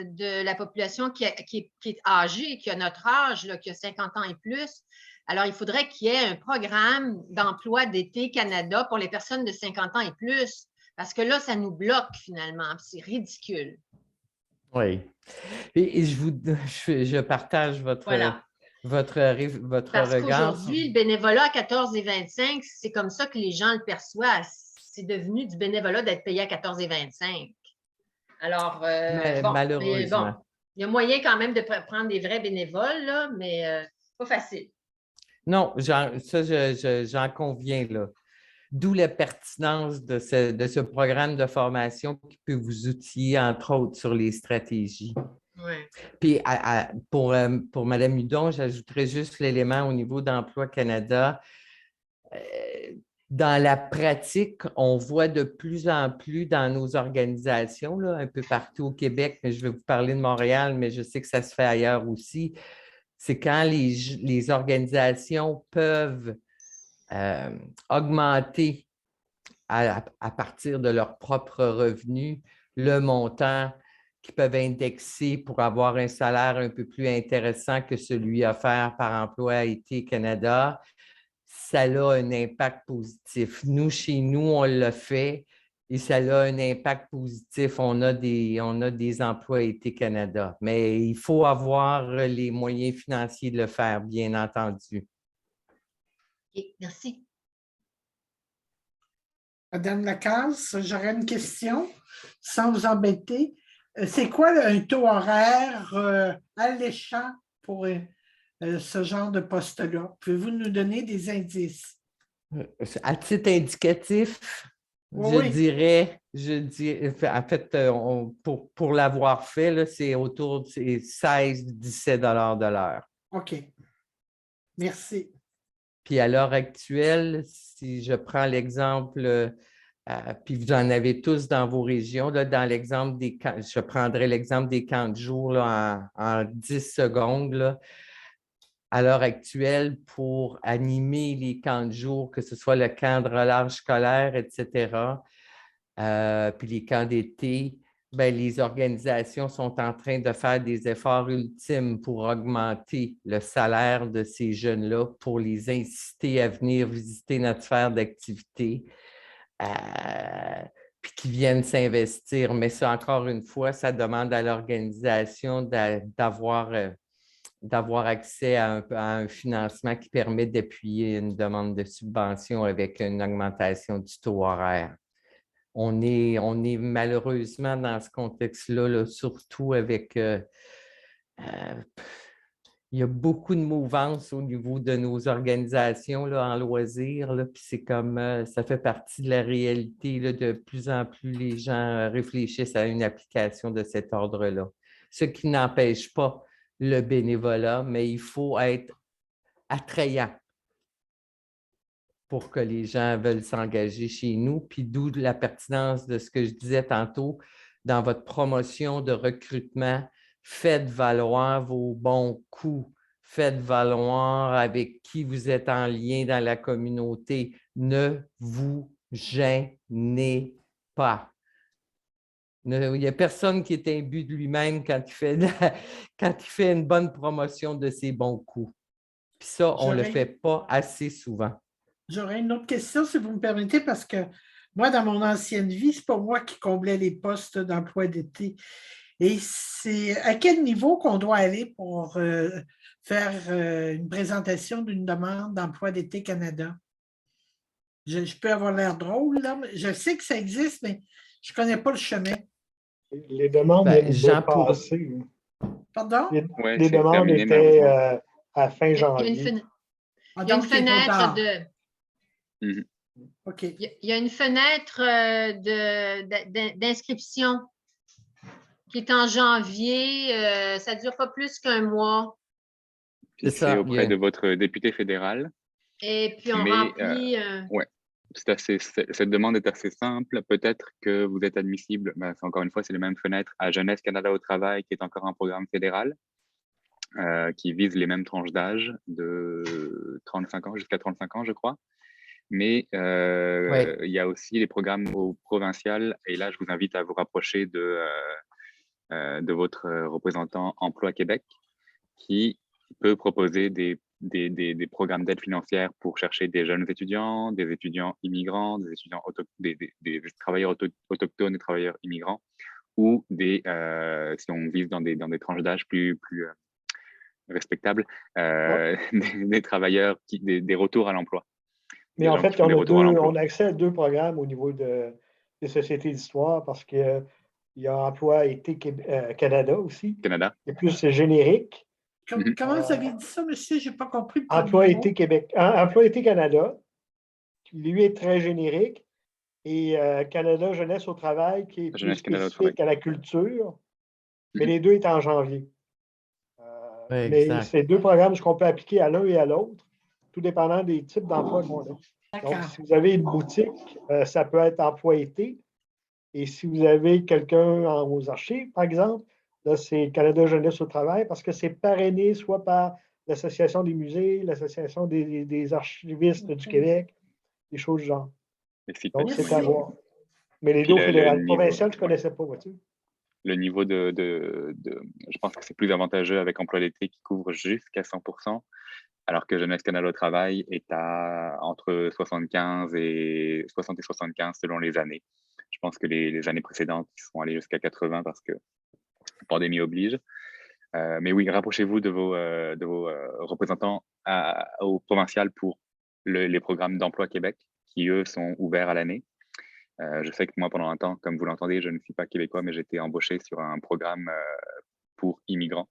de la population qui est âgée, qui a notre âge, là, qui a 50 ans et plus. Alors, il faudrait qu'il y ait un programme d'emploi d'été Canada pour les personnes de 50 ans et plus. Parce que là, ça nous bloque finalement. C'est ridicule. Oui. Et je partage votre Parce regard. Qu'aujourd'hui, le bénévolat à 14,25, c'est comme ça que les gens le perçoivent. C'est devenu du bénévolat d'être payé à 14,25. Alors, malheureusement. Il y a moyen quand même de prendre des vrais bénévoles, là, mais pas facile. Non, j'en conviens, là. D'où la pertinence de ce programme de formation qui peut vous outiller, entre autres, sur les stratégies. Oui. Puis pour Mme Hudon, j'ajouterais juste l'élément au niveau d'Emploi Canada. Dans la pratique, on voit de plus en plus dans nos organisations, là, un peu partout au Québec, mais je vais vous parler de Montréal, mais je sais que ça se fait ailleurs aussi, c'est quand les organisations peuvent augmenter à partir de leurs propres revenus le montant qu'ils peuvent indexer pour avoir un salaire un peu plus intéressant que celui offert par Emploi Été Canada, ça a un impact positif. Nous, chez nous, on l'a fait et ça a un impact positif. On a des emplois Été Canada, mais il faut avoir les moyens financiers de le faire, bien entendu. OK, merci. Madame Lacasse, j'aurais une question, sans vous embêter. C'est quoi un taux horaire alléchant pour ce genre de poste-là? Pouvez-vous nous donner des indices? À titre indicatif, Oui. je dirais, en fait, pour l'avoir fait, là, c'est autour de 16-17 $ de l'heure. OK. Merci. Puis à l'heure actuelle, si je prends l'exemple, puis vous en avez tous dans vos régions, là, dans l'exemple je prendrai l'exemple des camps de jour là, en 10 secondes. Là. À l'heure actuelle, pour animer les camps de jour, que ce soit le camp de relâche scolaire, etc., puis les camps d'été, bien, les organisations sont en train de faire des efforts ultimes pour augmenter le salaire de ces jeunes-là, pour les inciter à venir visiter notre sphère d'activité, puis qu'ils viennent s'investir. Mais ça, encore une fois, ça demande à l'organisation d'avoir accès à un financement qui permet d'appuyer une demande de subvention avec une augmentation du taux horaire. On est malheureusement dans ce contexte-là, là, surtout avec... il y a beaucoup de mouvances au niveau de nos organisations là, en loisirs, là, puis c'est comme ça fait partie de la réalité. Là, de plus en plus, les gens réfléchissent à une application de cet ordre-là. Ce qui n'empêche pas le bénévolat, mais il faut être attrayant pour que les gens veulent s'engager chez nous. Puis d'où la pertinence de ce que je disais tantôt dans votre promotion de recrutement. Faites valoir vos bons coups. Faites valoir avec qui vous êtes en lien dans la communauté. Ne vous gênez pas. Il n'y a personne qui est imbu de lui-même quand il fait une bonne promotion de ses bons coups. Puis ça, on ne le fait pas assez souvent. J'aurais une autre question, si vous me permettez, parce que moi, dans mon ancienne vie, ce n'est pas moi qui comblais les postes d'emploi d'été. Et c'est à quel niveau qu'on doit aller pour faire une présentation d'une demande d'emploi d'été Canada? Je peux avoir l'air drôle, là, mais je sais que ça existe, mais je ne connais pas le chemin. Les demandes Jean, pas passées. Pardon? Les demandes étaient à fin janvier. Il y a une fenêtre de... OK. Il y a une fenêtre d'inscription qui est en janvier. Ça ne dure pas plus qu'un mois. C'est auprès de votre député fédéral. Et puis, on remplit... Oui, cette demande est assez simple. Peut-être que vous êtes admissible, encore une fois, c'est les mêmes fenêtres, à Jeunesse Canada au travail, qui est encore un programme fédéral, qui vise les mêmes tranches d'âge de 35 ans jusqu'à 35 ans, je crois. Mais il y a aussi les programmes au provincial, et là, je vous invite à vous rapprocher de votre représentant Emploi Québec, qui peut proposer des programmes d'aide financière pour chercher des jeunes étudiants, des étudiants immigrants, des étudiants des travailleurs autochtones et travailleurs immigrants, ou si on vise dans des tranches d'âge plus respectables, des travailleurs, des retours à l'emploi. Mais en fait, on a accès à 2 programmes au niveau des sociétés d'histoire parce qu'il y a Emploi Été Canada aussi. Canada. C'est plus générique. Comment vous avez dit ça, monsieur? Je n'ai pas compris. Emploi Été Québec. Emploi Été Canada, qui lui est très générique. Et Canada Jeunesse au travail, qui est plus spécifique à la culture. Mais les deux étaient en janvier. Mais c'est 2 programmes qu'on peut appliquer à l'un et à l'autre, tout dépendant des types d'emplois qu'on a. Donc, si vous avez une boutique, ça peut être emploi été. Et si vous avez quelqu'un aux archives, par exemple, là, c'est Canada Jeunesse au travail parce que c'est parrainé soit par l'Association des musées, l'Association des archivistes du Québec, des choses du genre. Donc, c'est à voir. Mais les 2 fédérales provinciales, je ne connaissais pas, vois-tu. Le niveau je pense que c'est plus avantageux avec Emploi d'été qui couvre jusqu'à 100%. Alors que Jeunesse Canada au travail est entre 60 et 75 selon les années. Je pense que les années précédentes sont allées jusqu'à 80 parce que la pandémie oblige. Mais oui, rapprochez-vous de vos représentants au provincial pour les programmes d'emploi Québec qui, eux, sont ouverts à l'année. Je sais que moi, pendant un temps, comme vous l'entendez, je ne suis pas québécois, mais j'ai été embauché sur un programme pour immigrants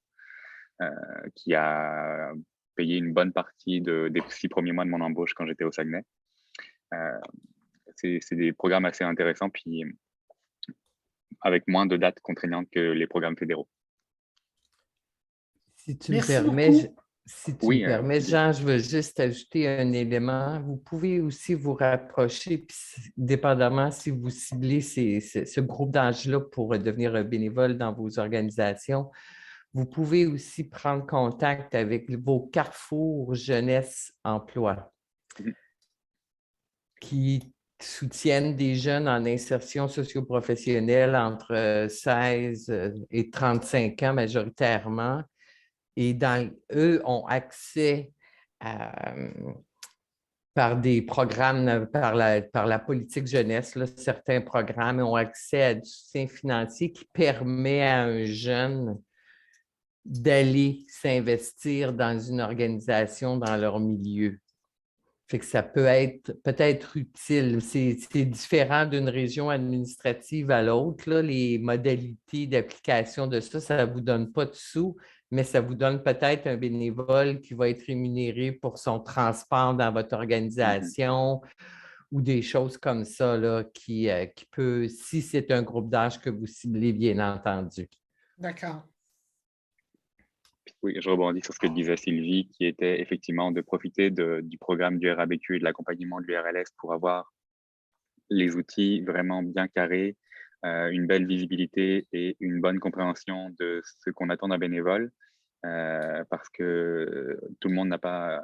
qui a payé une bonne partie des 6 premiers mois de mon embauche quand j'étais au Saguenay. C'est des programmes assez intéressants, puis avec moins de dates contraignantes que les programmes fédéraux. Si tu me permets, Jean, je veux juste ajouter un élément. Vous pouvez aussi vous rapprocher, puis dépendamment si vous ciblez ce groupe d'âge-là pour devenir bénévole dans vos organisations, vous pouvez aussi prendre contact avec vos carrefours jeunesse emploi qui soutiennent des jeunes en insertion socio-professionnelle entre 16 et 35 ans majoritairement. Et eux ont accès par des programmes, par la politique jeunesse, là, certains programmes ont accès à du soutien financier qui permet à un jeune d'aller s'investir dans une organisation dans leur milieu. Fait que ça peut être peut-être utile. C'est différent d'une région administrative à l'autre, là. Les modalités d'application de ça ne vous donne pas de sous, mais ça vous donne peut-être un bénévole qui va être rémunéré pour son transport dans votre organisation ou des choses comme ça, là, qui peut, si c'est un groupe d'âge que vous ciblez, bien entendu. D'accord. Oui, je rebondis sur ce que disait Sylvie, qui était effectivement de profiter du programme du RABQ et de l'accompagnement de l'URLS pour avoir les outils vraiment bien carrés, une belle visibilité et une bonne compréhension de ce qu'on attend d'un bénévole, parce que tout le monde n'a pas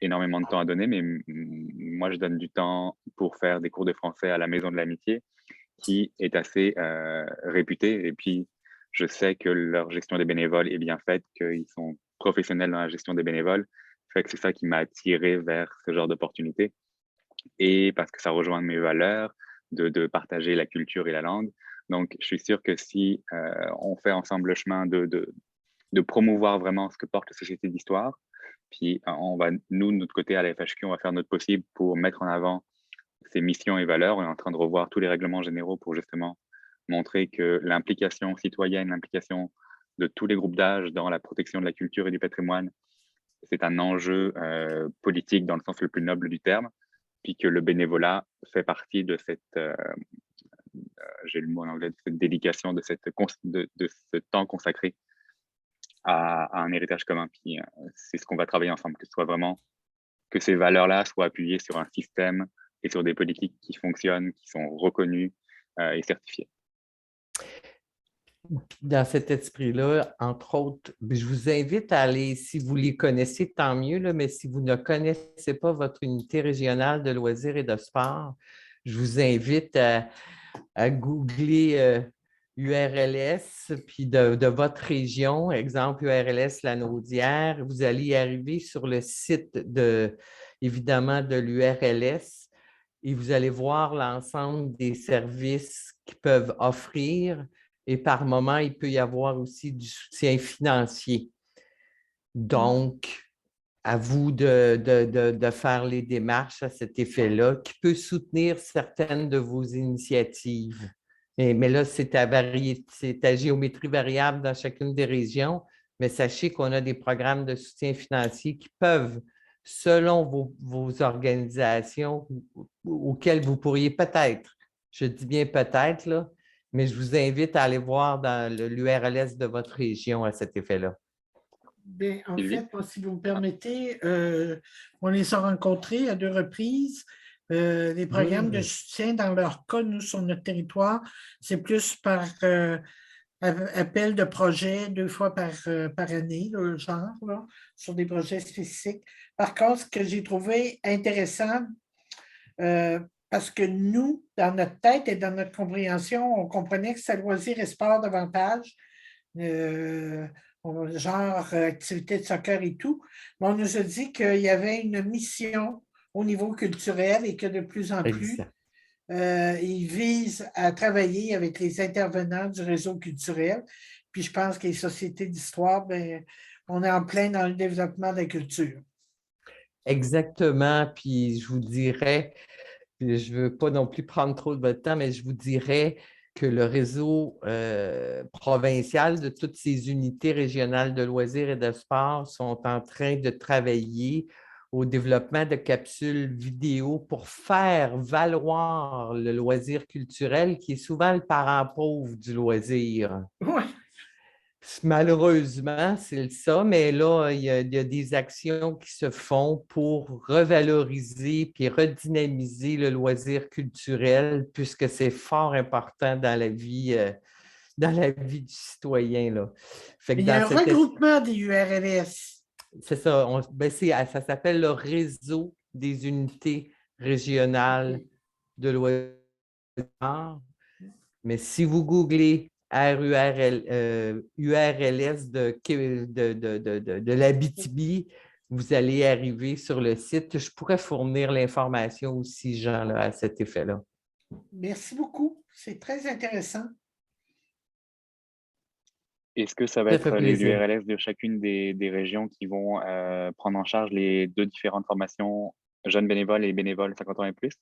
énormément de temps à donner, mais moi, je donne du temps pour faire des cours de français à la Maison de l'Amitié, qui est assez réputée. Et puis, je sais que leur gestion des bénévoles est bien faite, qu'ils sont professionnels dans la gestion des bénévoles. Fait que c'est ça qui m'a attiré vers ce genre d'opportunité. Et parce que ça rejoint mes valeurs de partager la culture et la langue. Donc, je suis sûr que si on fait ensemble le chemin de promouvoir vraiment ce que porte la Société d'Histoire, puis on va, nous, de notre côté, à la FHQ, on va faire notre possible pour mettre en avant ses missions et valeurs. On est en train de revoir tous les règlements généraux pour justement montrer que l'implication citoyenne, l'implication de tous les groupes d'âge dans la protection de la culture et du patrimoine, c'est un enjeu politique dans le sens le plus noble du terme, puis que le bénévolat fait partie de cette, j'ai le mot en anglais, de cette dédication, de ce temps consacré à un héritage commun. Puis c'est ce qu'on va travailler ensemble, que ce soit vraiment, que ces valeurs-là soient appuyées sur un système et sur des politiques qui fonctionnent, qui sont reconnues et certifiées. Dans cet esprit-là, entre autres, je vous invite à aller, si vous les connaissez, tant mieux, là, mais si vous ne connaissez pas votre unité régionale de loisirs et de sport, je vous invite à googler URLS, puis de votre région, exemple URLS Lanaudière, vous allez y arriver sur le site évidemment de l'URLS et vous allez voir l'ensemble des services qu'ils peuvent offrir. Et par moment, il peut y avoir aussi du soutien financier. Donc, à vous de faire les démarches à cet effet-là, qui peut soutenir certaines de vos initiatives. Mais là, c'est à géométrie variable dans chacune des régions, mais sachez qu'on a des programmes de soutien financier qui peuvent, selon vos organisations auxquelles vous pourriez peut-être, je dis bien peut-être, là, mais je vous invite à aller voir dans l'URLS de votre région à cet effet-là. Bien, en Sylvie? fait, moi, si vous me permettez, on les a rencontrés à 2 reprises. Les programmes de soutien, dans leur cas, nous, sur notre territoire, c'est plus par appel de projet 2 fois par année, là, genre, là, sur des projets spécifiques. Par contre, ce que j'ai trouvé intéressant, parce que nous, dans notre tête et dans notre compréhension, on comprenait que c'est loisir et sport davantage, genre activité de soccer et tout. Mais on nous a dit qu'il y avait une mission au niveau culturel et que de plus en plus, ils visent à travailler avec les intervenants du réseau culturel. Puis je pense que les sociétés d'histoire, ben, on est en plein dans le développement de la culture. Exactement. Puis je vous dirais, puis je ne veux pas non plus prendre trop de votre temps, mais je vous dirais que le réseau provincial de toutes ces unités régionales de loisirs et de sport sont en train de travailler au développement de capsules vidéo pour faire valoir le loisir culturel qui est souvent le parent pauvre du loisir. Oui. Malheureusement, c'est ça, mais là, il y a des actions qui se font pour revaloriser puis redynamiser le loisir culturel puisque c'est fort important dans la vie du citoyen, là. Fait que Il y a dans un regroupement des URLS. c'est ça, ça s'appelle le réseau des unités régionales de loisirs. Mais si vous googlez URLS de l'Abitibi, vous allez arriver sur le site. Je pourrais fournir l'information aussi, Jean, là, à cet effet-là. Merci beaucoup. C'est très intéressant. Est-ce que ça va Ça être fait les plaisir. URLS de chacune des régions qui vont prendre en charge les 2 différentes formations jeunes bénévoles et bénévoles 50 ans et plus.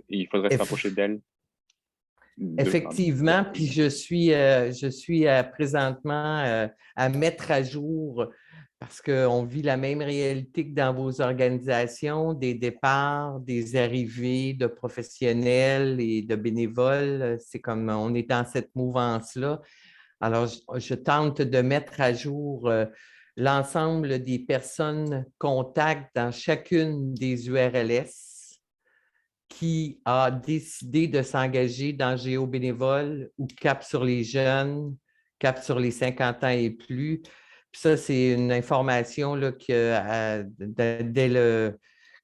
Il faudrait se rapprocher d'elles. Effectivement, puis je suis présentement à mettre à jour parce qu'on vit la même réalité que dans vos organisations, des départs, des arrivées de professionnels et de bénévoles. C'est comme on est dans cette mouvance-là. Alors, je tente de mettre à jour l'ensemble des personnes contacts dans chacune des URLS qui a décidé de s'engager dans Géo bénévole ou Cap sur les jeunes, Cap sur les 50 ans et plus. Puis ça, c'est une information là, que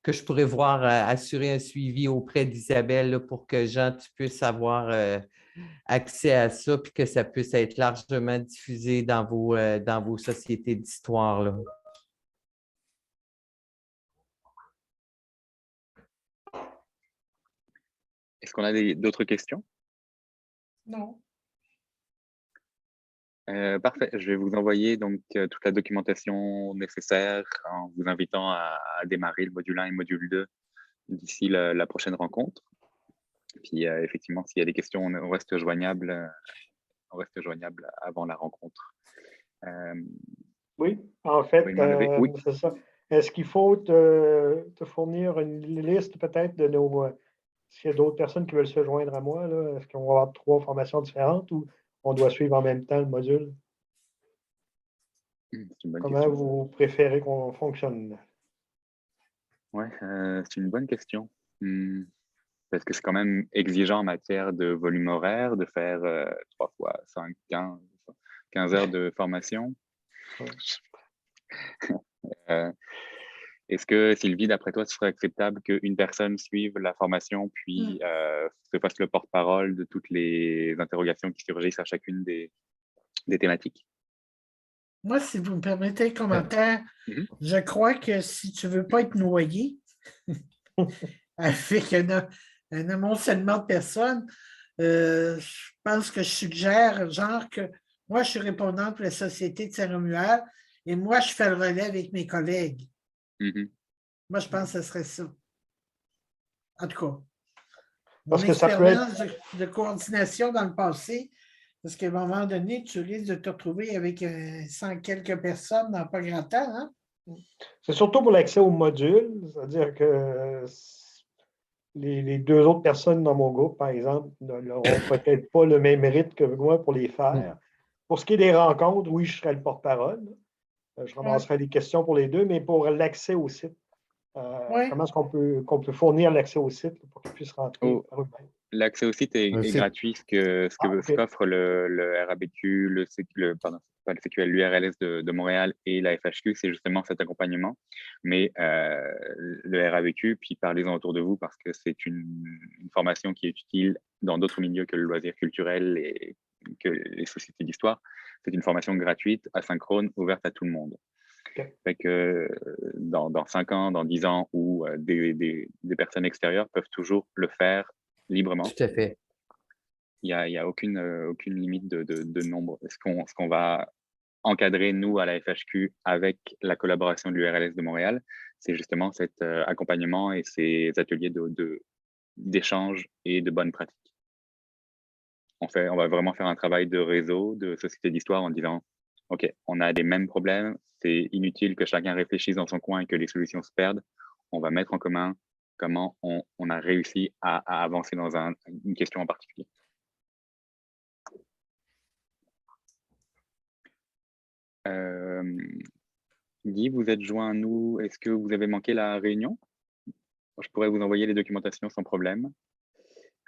je pourrais voir assurer un suivi auprès d'Isabelle là, pour que Jean, tu puisses avoir accès à ça puis que ça puisse être largement diffusé dans vos sociétés d'histoire, là. Est-ce qu'on a d'autres questions? Non. Parfait. Je vais vous envoyer donc toute la documentation nécessaire en vous invitant à démarrer le module 1 et le module 2 d'ici la prochaine rencontre. Puis effectivement, s'il y a des questions, on reste joignable avant la rencontre. Oui, en fait, oui. c'est ça. Est-ce qu'il faut te fournir une liste peut-être de nos... S'il y a d'autres personnes qui veulent se joindre à moi, là, est-ce qu'on va avoir 3 formations différentes ou on doit suivre en même temps le module? C'est une bonne Comment question. vous préférez qu'on fonctionne? Oui, c'est une bonne question. Parce que c'est quand même exigeant en matière de volume horaire de faire 3 fois 5, 15 heures de formation. Est-ce que, Sylvie, d'après toi, ce serait acceptable qu'une personne suive la formation puis se fasse le porte-parole de toutes les interrogations qui surgissent à chacune des thématiques? Moi, si vous me permettez un commentaire, je crois que si tu ne veux pas être noyé avec un amoncellement de personnes, je pense que je suggère, genre, que moi, je suis répondante pour la Société de Saint-Romuald et moi, je fais le relais avec mes collègues. Moi, je pense que ce serait ça. En tout cas, mon expérience de coordination dans le passé, parce qu'à un moment donné, tu risques de te retrouver avec 100 quelques personnes dans pas grand temps. Hein? C'est surtout pour l'accès au module, c'est-à-dire que les 2 autres personnes dans mon groupe, par exemple, n'auront peut-être pas le même rythme que moi pour les faire. Pour ce qui est des rencontres, oui, je serai le porte-parole. Je ramasserai des questions pour les 2, mais pour l'accès au site, comment est-ce qu'on peut fournir l'accès au site pour qu'ils puissent rentrer par eux-mêmes? L'accès au site est gratuit. Ce qu'offre le RABQ, l'URLS de Montréal et la FHQ, c'est justement cet accompagnement. Mais le RABQ, puis parlez-en autour de vous parce que c'est une formation qui est utile dans d'autres milieux que le loisir culturel et que les sociétés d'histoire. C'est une formation gratuite, asynchrone, ouverte à tout le monde. Fait que dans 5 ans, dans 10 ans, où des personnes extérieures peuvent toujours le faire librement. Tout à fait. Il n'y a aucune limite de nombre. Ce qu'on va encadrer, nous, à la FHQ, avec la collaboration de l'URLS de Montréal, c'est justement cet accompagnement et ces ateliers d'échange et de bonnes pratiques. On va vraiment faire un travail de réseau, de société d'histoire en disant OK, on a les mêmes problèmes, c'est inutile que chacun réfléchisse dans son coin et que les solutions se perdent. On va mettre en commun comment on a réussi à avancer dans une question en particulier. Guy, vous êtes joint à nous. Est-ce que vous avez manqué la réunion? Je pourrais vous envoyer les documentations sans problème.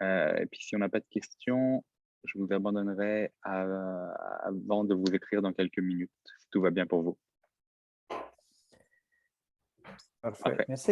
Et puis, si on n'a pas de questions, je vous abandonnerai avant de vous écrire dans quelques minutes, si tout va bien pour vous. Parfait. Merci.